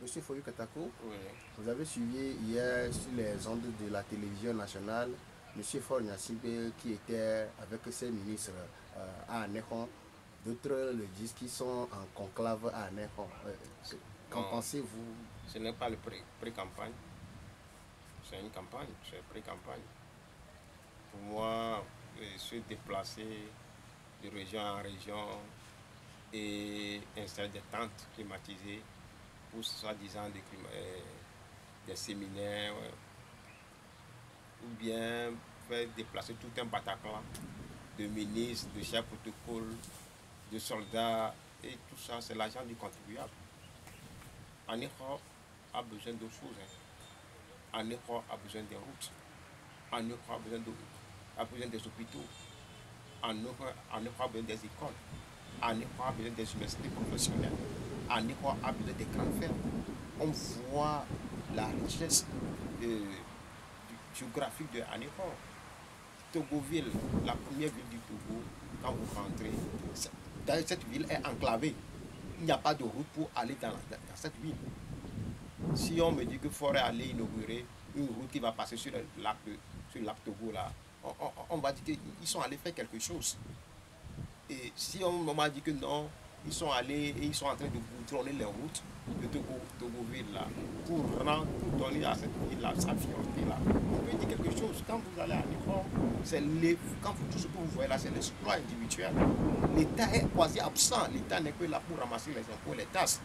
Monsieur Foyu Katako, Oui. vous avez suivi hier sur les ondes de la télévision nationale Monsieur Faure Gnassingbé qui était avec ses ministres à Anéron. D'autres le disent qu'ils sont en conclave à Anéron. Qu'en pensez-vous? Ce n'est pas le pré-campagne. C'est une campagne, c'est pré-campagne. Pour moi, se déplacer de région en région et installer des tentes climatisées pour soi-disant des séminaires ou bien faire déplacer tout un Bataclan de ministres, de chefs protocole, de soldats et tout ça, c'est l'argent du contribuable. Anéron a besoin d'autres choses. Anéron a besoin des routes. Anéron a besoin des hôpitaux. Anéron a besoin des écoles. Anéron a besoin des universités professionnelles. Anéron a besoin des grandes fermes. On voit la richesse géographique de Anéron. Togoville, la première ville du Togo, quand vous rentrez, cette ville est enclavée. Il n'y a pas de route pour aller dans cette ville. Si on me dit que Faure allait inaugurer une route qui va passer sur le lac Togo, là, on va dire qu'ils sont allés faire quelque chose. Et si on m'a dit que non, ils sont allés et ils sont en train de goudronner les routes de Togoville là, pour donner à cette ville-là sa fierté là. On peut dire quelque chose. Quand vous allez à Anéron, tout ce que vous voyez là, c'est l'exploit individuel. L'État est quasi absent. L'État n'est que là pour ramasser les impôts, les tasses.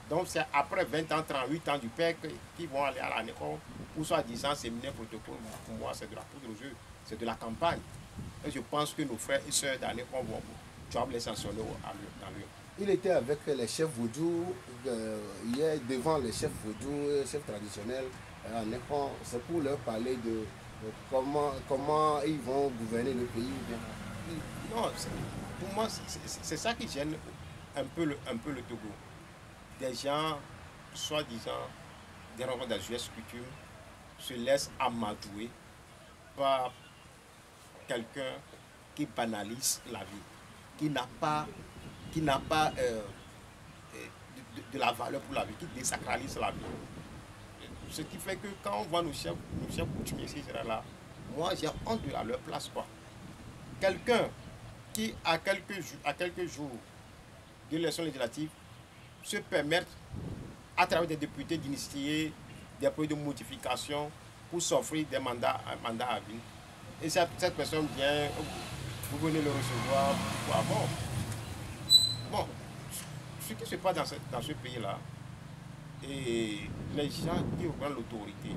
Donc c'est après 20 ans, 38 ans du père qui vont aller à Anéron pour soi-disant séminaire protocole. Pour moi, c'est de la poudre aux yeux, c'est de la campagne. Et je pense que nos frères et sœurs d'Anéron doivent les sanctionner dans le. Il était avec les chefs vaudous, hier devant les chefs vaudous, chefs traditionnels à Anéron. C'est pour leur parler de comment ils vont gouverner le pays. Non, pour moi, c'est ça qui gêne un peu le Togo. Des gens, soi-disant, des rencontres des US coutumes, se laissent amadouer par quelqu'un qui banalise la vie, qui n'a pas de la valeur pour la vie, qui désacralise la vie. Ce qui fait que quand on voit nos chefs coutumiers ici, là, moi j'ai honte à leur place, quoi. Quelqu'un qui, à quelques jours de l'élection législative, se permettre, à travers des députés, d'initier des projets de modification pour s'offrir des mandats à vie. Et cette personne vient, vous venez le recevoir, bon, ce qui se passe dans ce pays-là, et les gens qui prennent l'autorité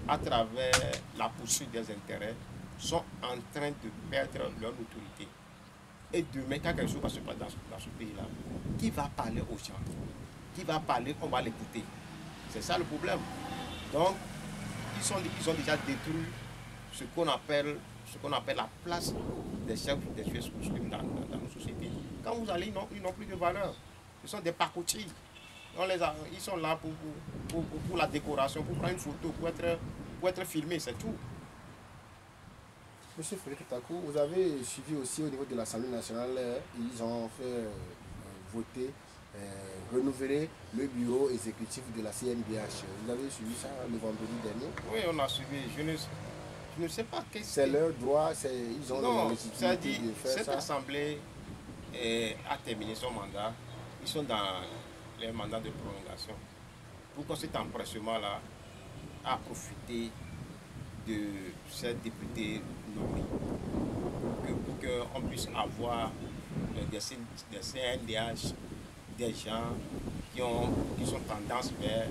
à travers la poursuite des intérêts sont en train de perdre leur autorité. Et demain, quand quelque chose va se passer dans ce pays-là, qui va parler aux gens? Qui va parler? On va l'écouter. C'est ça le problème. Donc, ils ont déjà détruit ce qu'on appelle la place des chefs des coutumes dans nos sociétés. Quand vous allez, ils n'ont plus de valeur. Ce sont des pacotis. Ils sont là pour la décoration, pour prendre une photo, pour être filmés, c'est tout. Monsieur Foyu Katako, vous avez suivi aussi au niveau de l'Assemblée nationale, ils ont fait voter, renouveler le bureau exécutif de la CNDH. Vous avez suivi ça le vendredi dernier? Oui, on a suivi. Je ne sais pas qu'est-ce que c'est leur droit, ils ont la légitimité de faire ça. Cette assemblée a terminé son mandat. Ils sont dans les mandats de prolongation. Pourquoi cet empressement-là a profité de ces députés nommés pour qu'on puisse avoir des CNDH, des gens qui sont tendance vers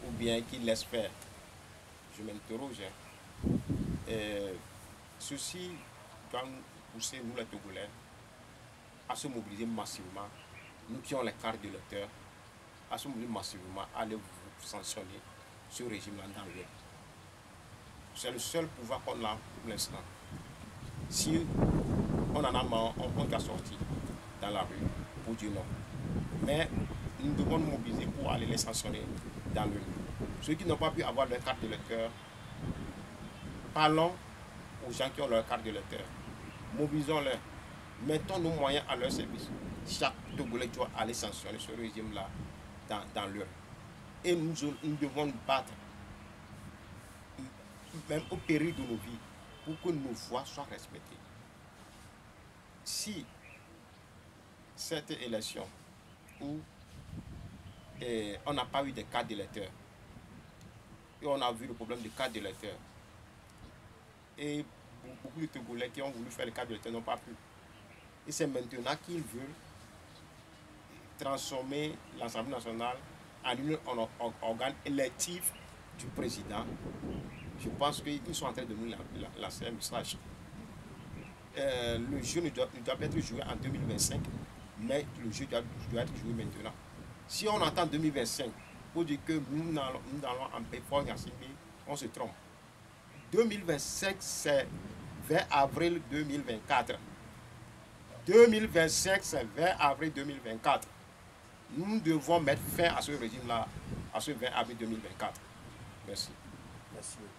ou bien qui laissent faire. Je m'interroge. Ceci doit nous pousser, nous les Togolais, à se mobiliser massivement, nous qui avons les cartes de lecteurs, à se mobiliser massivement, à aller vous sanctionner ce régime-là dans le. C'est le seul pouvoir qu'on a pour l'instant. Si on en a marre, on doit sortir dans la rue pour dire non. Mais nous devons nous mobiliser pour aller les sanctionner dans le. Ceux qui n'ont pas pu avoir leur carte de lecteur, parlons aux gens qui ont leur carte de lecteur. Mobilisons-les. Mettons nos moyens à leur service. Chaque Togolais doit aller sanctionner ce régime-là dans l'heure. Et nous devons nous battre, même au péril de nos vies, pour que nos voix soient respectées. Si cette élection où on n'a pas eu de cartes d'électeurs, et on a vu le problème des cartes d'électeurs, et beaucoup de Togolais qui ont voulu faire les cartes d'électeurs n'ont pas pu. Et c'est maintenant qu'ils veulent transformer l'Assemblée nationale en organe électif du président. Je pense qu'ils sont en train de nous lancer un message. Le jeu ne doit pas être joué en 2025, mais le jeu doit être joué maintenant. Si on attend 2025 pour dire que nous allons en Fort Gnassingbé, on se trompe. 2025, c'est 20 avril 2024. 2025, c'est 20 avril 2024. Nous devons mettre fin à ce régime-là, à ce 20 avril 2024. Merci. Merci beaucoup.